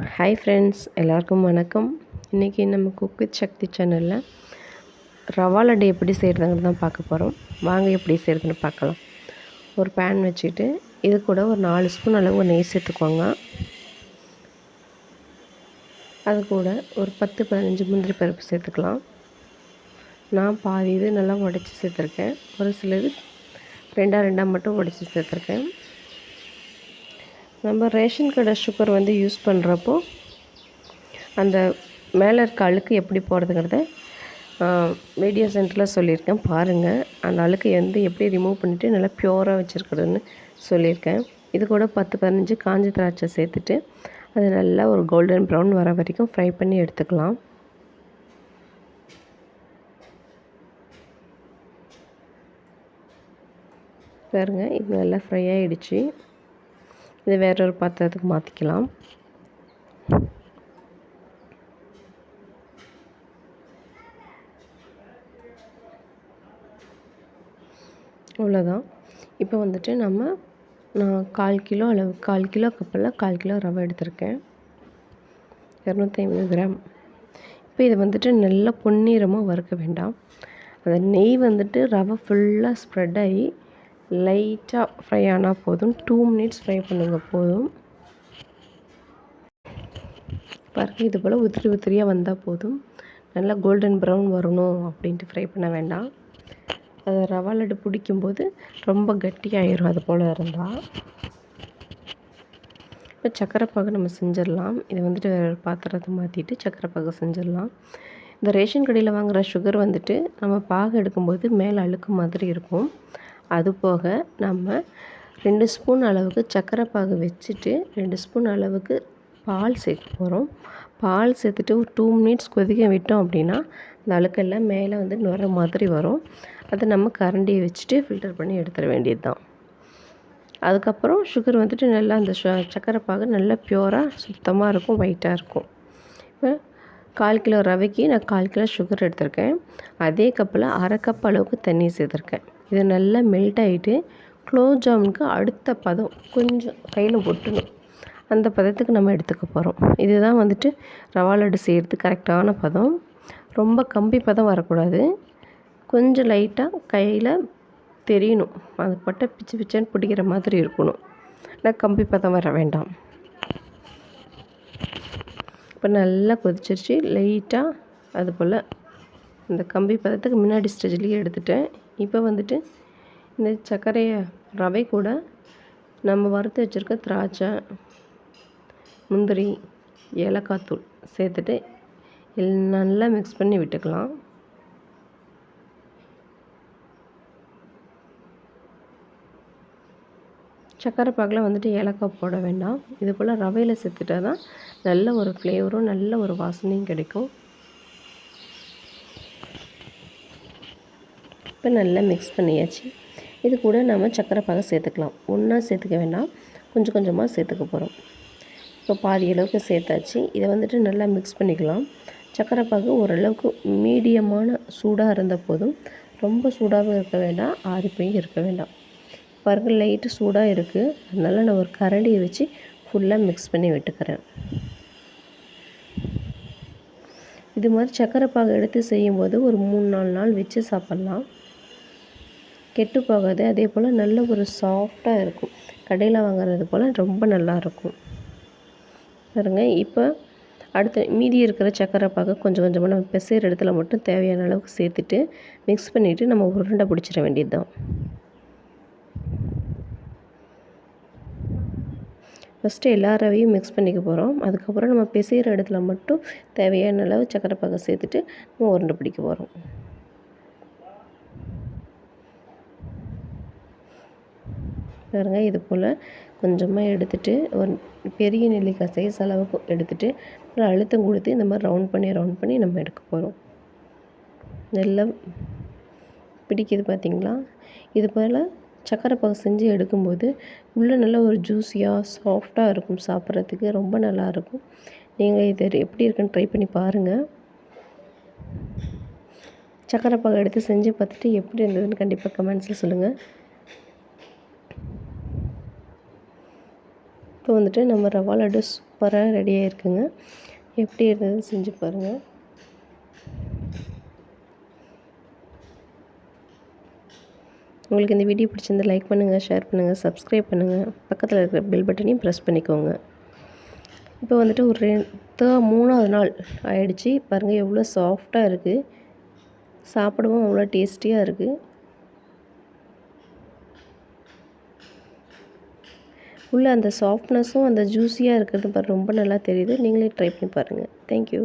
Hi friends, எல்லாருக்கும் வணக்கம். இன்றைக்கி நம்ம குக் வித் சக்தி சேனலில் ரவா லட்டு எப்படி செய்கிறதுங்கிறது தான் பார்க்க போகிறோம். வாங்க எப்படி செய்கிறதுன்னு பார்க்கலாம். ஒரு பேன் வச்சுட்டு இது கூட ஒரு 4 ஸ்பூன் அளவு நெய் சேர்த்துக்கோங்க. அது கூட ஒரு 10-15 முந்திரி பருப்பு சேர்த்துக்கலாம். நான் பாதி இது நல்லா உடச்சி சேர்த்துருக்கேன். ஒரு சிலது ரெண்டாக மட்டும் உடச்சி சேர்த்துருக்கேன். நம்ம ரேஷன் கடை சுகர் யூஸ் பண்ணுறப்போ அந்த மேலே இருக்க அழுக்கு எப்படி போகிறதுங்கிறத வீடியோ சென்டரில் சொல்லியிருக்கேன், பாருங்கள். அந்த அழுக்கு எப்படி ரிமூவ் பண்ணிவிட்டு நல்லா ப்யூராக வச்சுருக்குறதுன்னு சொல்லியிருக்கேன். இது கூட 10-15 காஞ்ச திராட்சை சேர்த்துட்டு அது நல்லா ஒரு கோல்டன் ப்ரௌன் வர வரைக்கும் ஃப்ரை பண்ணி எடுத்துக்கலாம். பாருங்கள், இது நல்லா ஃப்ரை ஆகிடுச்சு. இது வேற ஒரு பாத்திரத்துக்கு மாற்றிக்கலாம். அவ்வளோதான். இப்போ நான் 1/4 கிலோ அளவு 1/4 கிலோ கப்பில் 1/4 கிலோ ரவை எடுத்திருக்கேன், 250 கிராம். இப்போ இதை நல்லா பொன்னிறமாக வறுக்க வேண்டாம். அந்த நெய் ரவை ஃபுல்லாக ஸ்ப்ரெட் ஆகி லைட்டாக ஃப்ரை ஆனால் போதும். 2 மினிட்ஸ் ஃப்ரை பண்ணுங்க போதும். பாருங்கள், இது போல் உதிரியாக வந்தால் போதும். நல்லா கோல்டன் ப்ரௌன் வரணும் அப்படின்ட்டு ஃப்ரை பண்ண வேண்டாம். அது ரவா லட்டு பிடிக்கும்போது ரொம்ப கட்டியாயிரும் அது போல் இருந்தால். இப்போ சக்கரை பாகு நம்ம செஞ்சிடலாம். இதை வேறு ஒரு பாத்திரத்தை மாற்றிட்டு சக்கரை பாகு செஞ்சிடலாம். இந்த ரேஷன் கடையில் வாங்குகிற சுகர் நம்ம பாகு எடுக்கும்போது மேலே அழுக்கு மாதிரி இருக்கும். அது போக நம்ம 2 ஸ்பூன் அளவுக்கு சக்கரை பாகு வச்சுட்டு 2 ஸ்பூன் அளவுக்கு பால் சேர்க்க போகிறோம். பால் சேர்த்துட்டு ஒரு 2 மினிட்ஸ் கொதிக்க விட்டோம் அப்படின்னா அந்த அழுக்கெல்லாம் மேலே நுர மாதிரி வரும். அதை நம்ம கரண்டியை வச்சுட்டு ஃபில்டர் பண்ணி எடுத்துட வேண்டியது தான். அதுக்கப்புறம் சுகர் நல்லா அந்த சக்கரை பாகு நல்லா ப்யூராக சுத்தமாக இருக்கும், ஒயிட்டாக இருக்கும். இப்போ 1/4 கிலோ ரவைக்கு நான் 1/4 கிலோ சுகர் எடுத்திருக்கேன். அதே கப்பில் 1/2 கப் அளவுக்கு தண்ணி சேர்த்துருக்கேன். இது நல்லா மெல்ட் ஆகிட்டு குலோப் ஜாமுனுக்கு அடுத்த பதம் கொஞ்சம் கையில் ஒட்டணும், அந்த பதத்துக்கு நம்ம எடுத்துக்க போகிறோம். இதுதான் ரவா லட்டு செய்கிறதுக்கு கரெக்டான பதம். ரொம்ப கம்பி பதம் வரக்கூடாது, கொஞ்சம் லைட்டாக கையில் தெரியணும். அது பட்டை பிச்சு பிச்சன்னு பிடிக்கிற மாதிரி இருக்கணும், ஆனால் கம்பி பதம் வர வேண்டாம். இப்போ நல்லா கொதிச்சிருச்சு. லைட்டாக அது போல் இந்த கம்பி பதத்துக்கு முன்னாடி ஸ்டேஜ்லேயே எடுத்துட்டேன். இப்போ இந்த சர்க்கரையை ரவை கூட நம்ம வறுத்து வச்சுருக்க திராட்சை, முந்திரி, ஏலக்காய் தூள் சேர்த்துட்டு நல்லா மிக்ஸ் பண்ணி விட்டுக்கலாம். சக்கரை பாகில் ஏலக்காய் போட வேண்டாம். இது போல் ரவையில் சேர்த்துட்டா தான் நல்ல ஒரு ஃப்ளேவரும் நல்ல ஒரு வாசனையும் கிடைக்கும். இப்போ நல்லா மிக்ஸ் பண்ணியாச்சு. இது கூட நம்ம சக்கரை பாகை சேர்த்துக்கலாம். ஒன்றா சேர்த்துக்க வேண்டாம், கொஞ்சம் கொஞ்சமாக சேர்த்துக்க போகிறோம். இப்போ பாதி அளவுக்கு சேர்த்தாச்சு. இதை நல்லா மிக்ஸ் பண்ணிக்கலாம். சக்கரை பாகு ஓரளவுக்கு மீடியமான சூடாக இருந்த போதும், ரொம்ப சூடாகவும் இருக்க வேண்டாம், ஆறிப்போயும் இருக்க வேண்டாம். பாருங்கள், லைட்டு சூடாக இருக்குது. அதனால் நான் ஒரு கரண்டியை வச்சு ஃபுல்லாக மிக்ஸ் பண்ணி விட்டுக்கிறேன். இது மாதிரி சக்கரை பாகு எடுத்து செய்யும்போது ஒரு 3-4 நாள் வச்சு சாப்பிட்லாம், கெட்டு போகாது. அதே போல் நல்ல ஒரு சாஃப்டாக இருக்கும். கடையில் வாங்குறது போல் ரொம்ப நல்லாயிருக்கும். பாருங்கள், இப்போ அடுத்து மீதி இருக்கிற சக்கரை பாகு கொஞ்சம் கொஞ்சமாக நம்ம பிசைகிற இடத்துல மட்டும் தேவையான அளவுக்கு சேர்த்துட்டு மிக்ஸ் பண்ணிவிட்டு நம்ம உருண்டை பிடிச்சிட வேண்டியது தான். ஃபஸ்ட்டு எல்லா ரவையும் மிக்ஸ் பண்ணிக்க போகிறோம். அதுக்கப்புறம் நம்ம பிசைகிற இடத்துல மட்டும் தேவையான அளவு சக்கரை பாகை சேர்த்துட்டு நம்ம உருண்டை பிடிக்க போகிறோம். பாருங்கள், இது போல் கொஞ்சமாக எடுத்துகிட்டு ஒரு பெரிய நெல்லிக்காய் சைஸ் அளவுக்கு எடுத்துகிட்டு நல்லா அழுத்தம் கொடுத்து இந்த மாதிரி ரவுண்ட் பண்ணி நம்ம எடுக்க போகிறோம். நல்லா பிடிக்குது பார்த்தீங்களா? இது போல் சக்கரை பாகு செஞ்சு எடுக்கும்போது உள்ளே நல்லா ஒரு ஜூஸியாக சாஃப்டாக இருக்கும், சாப்பிட்றதுக்கு ரொம்ப நல்லாயிருக்கும். நீங்கள் இதை எப்படி இருக்குன்னு ட்ரை பண்ணி பாருங்கள். சக்கரை பாகு எடுத்து செஞ்சு பார்த்துட்டு எப்படி இருந்ததுன்னு கண்டிப்பாக கமெண்ட்ஸில் சொல்லுங்கள். இப்போ நம்ம ரவா லட்டு சூப்பராக ரெடி ஆகிருக்குங்க. எப்படி இருந்ததுன்னு செஞ்சு பாருங்கள். உங்களுக்கு இந்த வீடியோ பிடிச்சிருந்தா லைக் பண்ணுங்கள், ஷேர் பண்ணுங்கள், சப்ஸ்கிரைப் பண்ணுங்கள். பக்கத்தில் இருக்கிற பெல் பட்டனையும் ப்ரெஸ் பண்ணிக்கோங்க. இப்போ வந்துட்டு ஒரு 3ஆவது நாள் ஆயிடுச்சு. பாருங்கள் எவ்வளோ சாஃப்டாக இருக்குது. சாப்பிடவும் அவ்வளோ டேஸ்டியாக இருக்குது. உள்ள அந்த சாஃப்ட்னஸும் அந்த ஜூஸியாக இருக்கிறது ரொம்ப நல்லா தெரியுது. நீங்களே ட்ரை பண்ணி பாருங்கள். தேங்க்யூ.